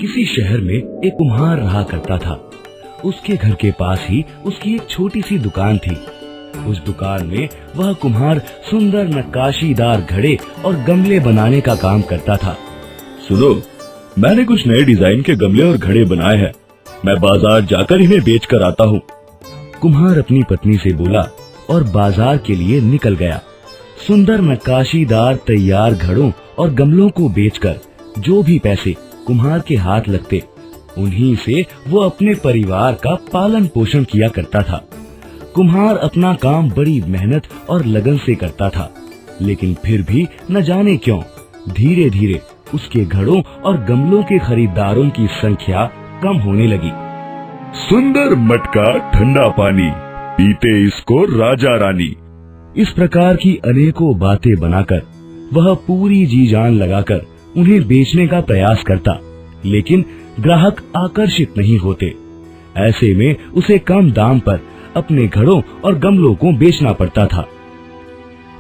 किसी शहर में एक कुम्हार रहा करता था। उसके घर के पास ही उसकी एक छोटी सी दुकान थी। उस दुकान में वह कुम्हार सुंदर नक्काशीदार घड़े और गमले बनाने का काम करता था। सुनो, मैंने कुछ नए डिजाइन के गमले और घड़े बनाए हैं। मैं बाजार जाकर इन्हें बेच कर आता हूँ। कुम्हार अपनी पत्नी से बोला और बाजार के लिए निकल गया। सुंदर नक्काशीदार तैयार घड़ों और गमलों को बेचकर जो भी पैसे कुम्हार के हाथ लगते, उन्हीं से वो अपने परिवार का पालन पोषण किया करता था। कुम्हार अपना काम बड़ी मेहनत और लगन से करता था, लेकिन फिर भी न जाने क्यों धीरे धीरे उसके घड़ों और गमलों के खरीदारों की संख्या कम होने लगी। सुंदर मटका ठंडा पानी, पीते इसको राजा रानी। इस प्रकार की अनेकों बातें बनाकर वह पूरी जी जान लगाकर उन्हें बेचने का प्रयास करता, लेकिन ग्राहक आकर्षित नहीं होते। ऐसे में उसे कम दाम पर अपने घड़ों और गमलों को बेचना पड़ता था।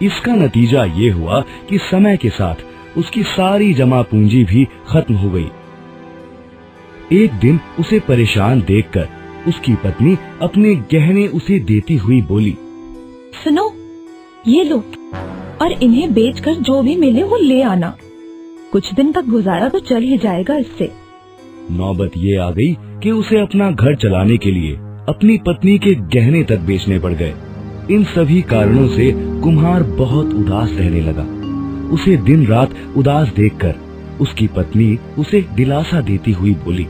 इसका नतीजा ये हुआ कि समय के साथ उसकी सारी जमा पूंजी भी खत्म हो गई। एक दिन उसे परेशान देखकर उसकी पत्नी अपने गहने उसे देती हुई बोली, सुनो, ये लो और इन्हें बेचकर जो भी मिले वो ले आना। कुछ दिन तक गुजारा तो चल ही जाएगा इससे। नौबत ये आ गई कि उसे अपना घर चलाने के लिए अपनी पत्नी के गहने तक बेचने पड़ गए। इन सभी कारणों से कुम्हार बहुत उदास रहने लगा। उसे दिन रात उदास देखकर उसकी पत्नी उसे दिलासा देती हुई बोली,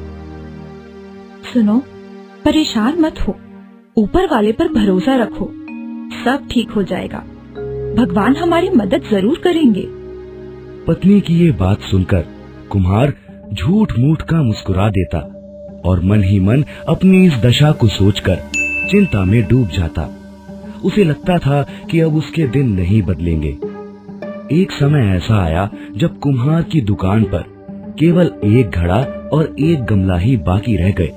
सुनो, परेशान मत हो, ऊपर वाले पर भरोसा रखो, सब ठीक हो जाएगा। भगवान हमारी मदद जरूर करेंगे। पत्नी की ये बात सुनकर कुम्हार झूठ मूठ का मुस्कुरा देता और मन ही मन अपनी इस दशा को सोचकर चिंता में डूब जाता। उसे लगता था कि अब उसके दिन नहीं बदलेंगे। एक समय ऐसा आया जब कुम्हार की दुकान पर केवल एक घड़ा और एक गमला ही बाकी रह गए।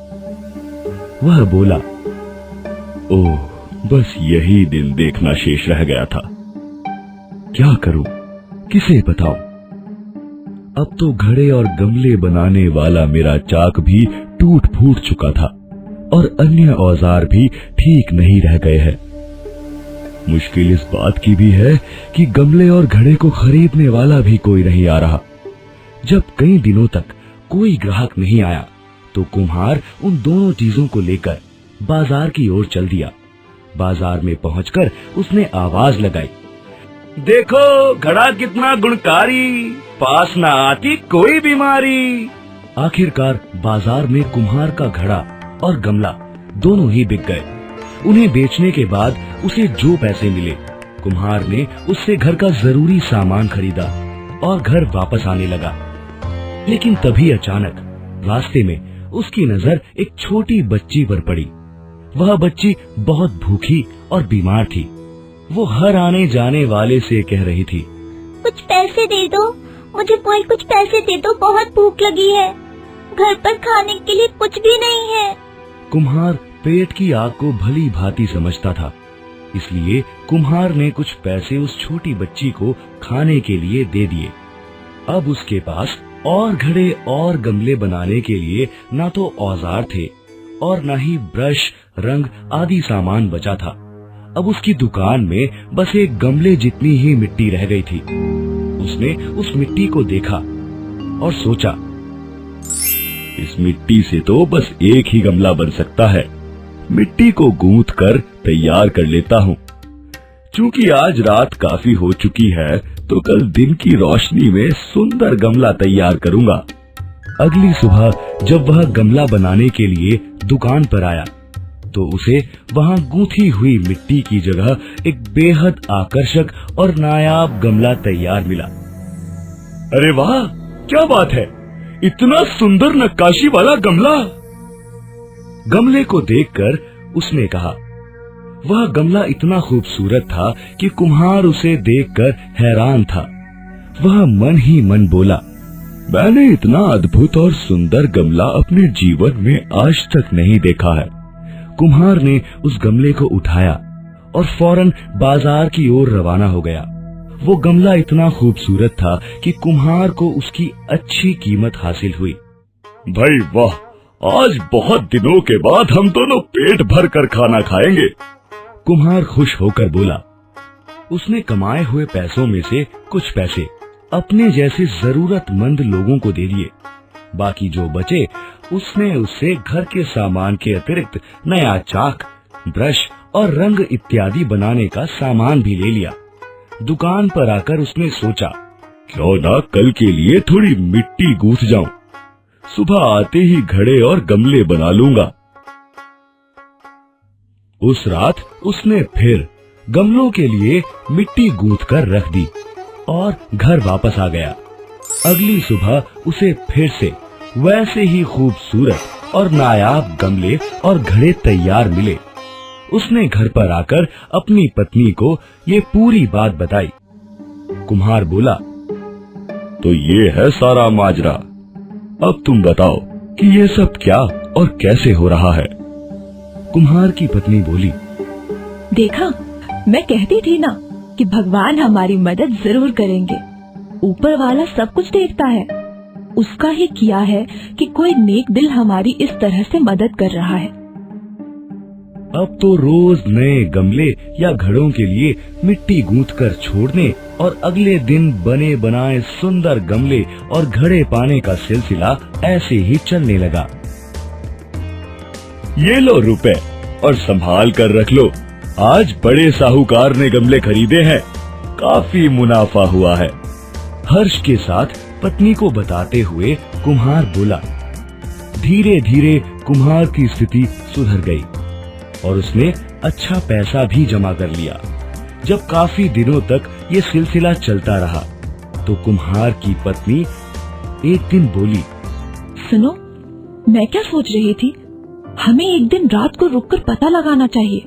वह बोला, ओह, बस यही दिन देखना शेष रह गया था। क्या करूं, किसे बताऊं? अब तो घड़े और गमले बनाने वाला मेरा चाक भी टूट फूट चुका था और अन्य औजार भी ठीक नहीं रह गए हैं। मुश्किल इस बात की भी है कि गमले और घड़े को खरीदने वाला भी कोई नहीं आ रहा। जब कई दिनों तक कोई ग्राहक नहीं आया तो कुम्हार उन दोनों चीजों को लेकर बाजार की ओर चल दिया। बाजार में पहुंचकर उसने आवाज लगाई, देखो घड़ा कितना गुणकारी, पास न आती कोई बीमारी। आखिरकार बाजार में कुम्हार का घड़ा और गमला दोनों ही बिक गए। उन्हें बेचने के बाद उसे जो पैसे मिले, कुम्हार ने उससे घर का जरूरी सामान खरीदा और घर वापस आने लगा। लेकिन तभी अचानक रास्ते में उसकी नजर एक छोटी बच्ची पर पड़ी। वह बच्ची बहुत भूखी और बीमार थी। वो हर आने जाने वाले से कह रही थी, कुछ पैसे दे दो, मुझे कोई कुछ पैसे दे दो, बहुत भूख लगी है, घर पर खाने के लिए कुछ भी नहीं है। कुम्हार पेट की आग को भली भांति समझता था, इसलिए कुम्हार ने कुछ पैसे उस छोटी बच्ची को खाने के लिए दे दिए। अब उसके पास और घड़े और गमले बनाने के लिए ना तो औजार थे और ना ही ब्रश, रंग आदि सामान बचा था। अब उसकी दुकान में बस एक गमले जितनी ही मिट्टी रह गई थी। उसने उस मिट्टी को देखा और सोचा, इस मिट्टी से तो बस एक ही गमला बन सकता है। मिट्टी को गूंथ कर तैयार कर लेता हूँ। चूंकि आज रात काफी हो चुकी है तो कल दिन की रोशनी में सुंदर गमला तैयार करूंगा। अगली सुबह जब वह गमला बनाने के लिए दुकान पर आया तो उसे वहां गूंथी हुई मिट्टी की जगह एक बेहद आकर्षक और नायाब गमला तैयार मिला। अरे वाह, क्या बात है, इतना सुंदर नक्काशी वाला गमला। गमले को देखकर उसने कहा। वह गमला इतना खूबसूरत था कि कुम्हार उसे देखकर हैरान था। वह मन ही मन बोला, मैंने इतना अद्भुत और सुंदर गमला अपने जीवन में आज तक नहीं देखा है। कुम्हार ने उस गमले को उठाया और फौरन बाजार की ओर रवाना हो गया। वो गमला इतना खूबसूरत था कि कुम्हार को उसकी अच्छी कीमत हासिल हुई। भाई वाह, आज बहुत दिनों के बाद हम दोनों पेट भर कर खाना खाएंगे। कुम्हार खुश होकर बोला। उसने कमाए हुए पैसों में से कुछ पैसे अपने जैसे जरूरतमंद लोगों को दे दिए। बाकी जो बचे उसने उससे घर के सामान के अतिरिक्त नया चाक, ब्रश और रंग इत्यादि बनाने का सामान भी ले लिया। दुकान पर आकर उसने सोचा, क्यों ना कल के लिए थोड़ी मिट्टी गूंथ जाऊं। सुबह आते ही घड़े और गमले बना लूंगा। उस रात उसने फिर गमलों के लिए मिट्टी गूंथ कर रख दी और घर वापस आ गया। अगली सुबह उसे फिर से वैसे ही खूबसूरत और नायाब गमले और घड़े तैयार मिले। उसने घर पर आकर अपनी पत्नी को ये पूरी बात बताई। कुम्हार बोला, तो ये है सारा माजरा। अब तुम बताओ कि ये सब क्या और कैसे हो रहा है। कुम्हार की पत्नी बोली, देखा, मैं कहती थी ना कि भगवान हमारी मदद जरूर करेंगे। ऊपर वाला सब कुछ देखता है। उसका ही किया है कि कोई नेक दिल हमारी इस तरह से मदद कर रहा है। अब तो रोज नए गमले या घड़ों के लिए मिट्टी गूंथकर छोड़ने और अगले दिन बने बनाए सुंदर गमले और घड़े पाने का सिलसिला ऐसे ही चलने लगा। ये लो रुपए और संभाल कर रख लो। आज बड़े साहूकार ने गमले खरीदे हैं, काफी मुनाफा हुआ है। हर्ष के साथ पत्नी को बताते हुए कुम्हार बोला। धीरे धीरे कुम्हार की स्थिति सुधर गई और उसने अच्छा पैसा भी जमा कर लिया। जब काफी दिनों तक ये सिलसिला चलता रहा तो कुम्हार की पत्नी एक दिन बोली, सुनो, मैं क्या सोच रही थी, हमें एक दिन रात को रुककर पता लगाना चाहिए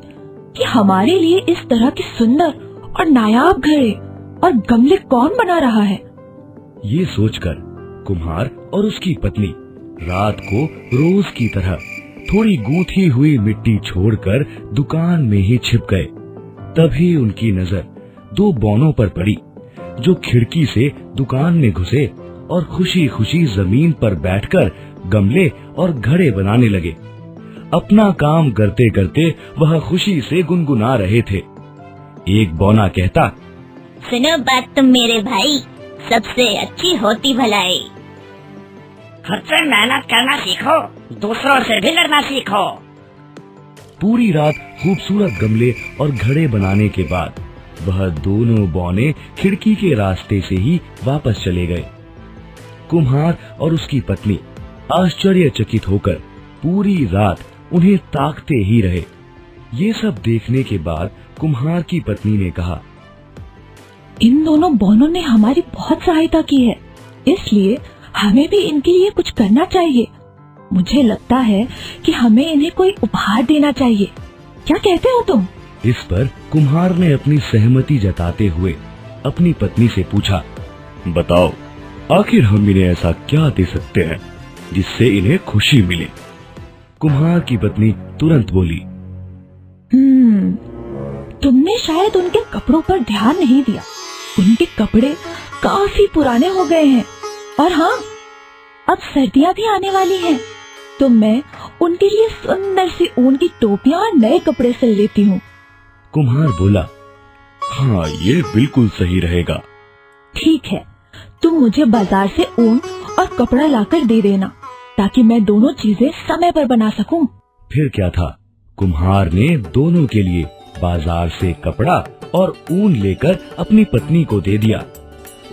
कि हमारे लिए इस तरह के सुंदर और नायाब घड़े और गमले कौन बना रहा है। ये सोचकर कुम्हार और उसकी पत्नी रात को रोज की तरह थोड़ी गूंथी हुई मिट्टी छोड़कर दुकान में ही छिप गए। तभी उनकी नजर दो बौनों पर पड़ी जो खिड़की से दुकान में घुसे और खुशी खुशी जमीन पर बैठकर गमले और घड़े बनाने लगे। अपना काम करते करते वह खुशी से गुनगुना रहे थे। एक बौना कहता, सुनो बात तुम मेरे भाई, सबसे अच्छी होती भलाई। खुद से मेहनत करना सीखो, दूसरों से भी लड़ना सीखो। पूरी रात खूबसूरत गमले और घड़े बनाने के बाद वह दोनों बौने खिड़की के रास्ते से ही वापस चले गए। कुम्हार और उसकी पत्नी आश्चर्यचकित होकर पूरी रात उन्हें ताकते ही रहे। ये सब देखने के बाद कुम्हार की पत्नी ने कहा, इन दोनों बौनों ने हमारी बहुत सहायता की है, इसलिए हमें भी इनके लिए कुछ करना चाहिए। मुझे लगता है कि हमें इन्हें कोई उपहार देना चाहिए। क्या कहते हो तुम? इस पर कुम्हार ने अपनी सहमति जताते हुए अपनी पत्नी से पूछा, बताओ, आखिर हम इन्हें ऐसा क्या दे सकते हैं जिससे इन्हें खुशी मिले। कुम्हार की पत्नी तुरंत बोली, तुमने शायद उनके कपड़ों पर ध्यान नहीं दिया। उनके कपड़े काफी पुराने हो गए हैं और हाँ, अब सर्दियाँ भी आने वाली हैं, तो मैं उनके लिए सुंदर सी ऊन की टोपियाँ और नए कपड़े सिल लेती हूँ। कुम्हार बोला, हाँ, ये बिल्कुल सही रहेगा। ठीक है, तुम मुझे बाजार से ऊन और कपड़ा लाकर दे देना ताकि मैं दोनों चीजें समय पर बना सकूं। फिर क्या था, कुम्हार ने दोनों के लिए बाजार से कपड़ा और ऊन लेकर अपनी पत्नी को दे दिया।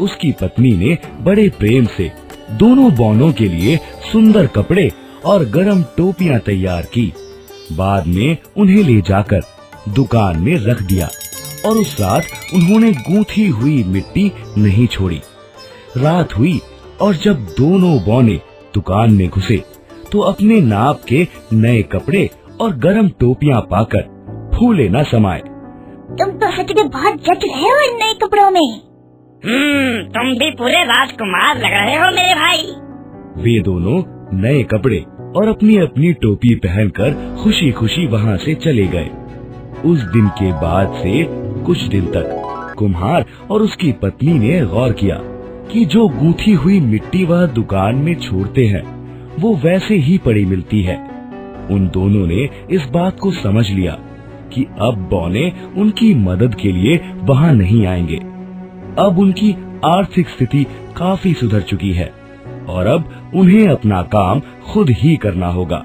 उसकी पत्नी ने बड़े प्रेम से दोनों बौनों के लिए सुंदर कपड़े और गरम टोपियां तैयार की। बाद में उन्हें ले जाकर दुकान में रख दिया और उस रात उन्होंने गूंथी हुई मिट्टी नहीं छोड़ी। रात हुई और जब दोनों बौने दुकान में घुसे तो अपने नाप के नए कपड़े और गरम टोपियां पाकर फूले न समाये। तुम तो सच में बहुत जच रहे हो इन नए कपड़ों में। तुम भी पूरे राजकुमार लग रहे हो मेरे भाई। वे दोनों नए कपड़े और अपनी अपनी टोपी पहनकर खुशी खुशी वहाँ से चले गए। उस दिन के बाद से कुछ दिन तक कुम्हार और उसकी पत्नी ने गौर किया कि जो गूंथी हुई मिट्टी वह दुकान में छोड़ते हैं वो वैसे ही पड़ी मिलती है। उन दोनों ने इस बात को समझ लिया कि अब बौने उनकी मदद के लिए वहां नहीं आएंगे। अब उनकी आर्थिक स्थिति काफी सुधर चुकी है और अब उन्हें अपना काम खुद ही करना होगा।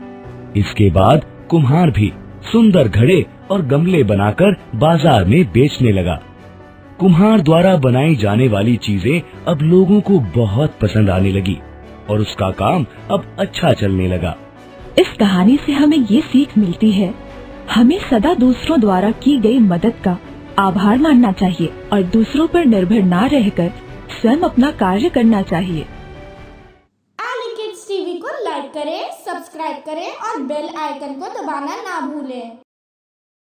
इसके बाद कुम्हार भी सुंदर घड़े और गमले बनाकर बाजार में बेचने लगा। कुम्हार द्वारा बनाई जाने वाली चीजें अब लोगों को बहुत पसंद आने लगी और उसका काम अब अच्छा चलने लगा। इस कहानी से हमें ये सीख मिलती है, हमें सदा दूसरों द्वारा की गई मदद का आभार मानना चाहिए और दूसरों पर निर्भर ना रहकर स्वयं अपना कार्य करना चाहिए। एली किड्स टीवी को लाइक करें, सब्सक्राइब करें और बेल आइकन को दबाना ना भूलें।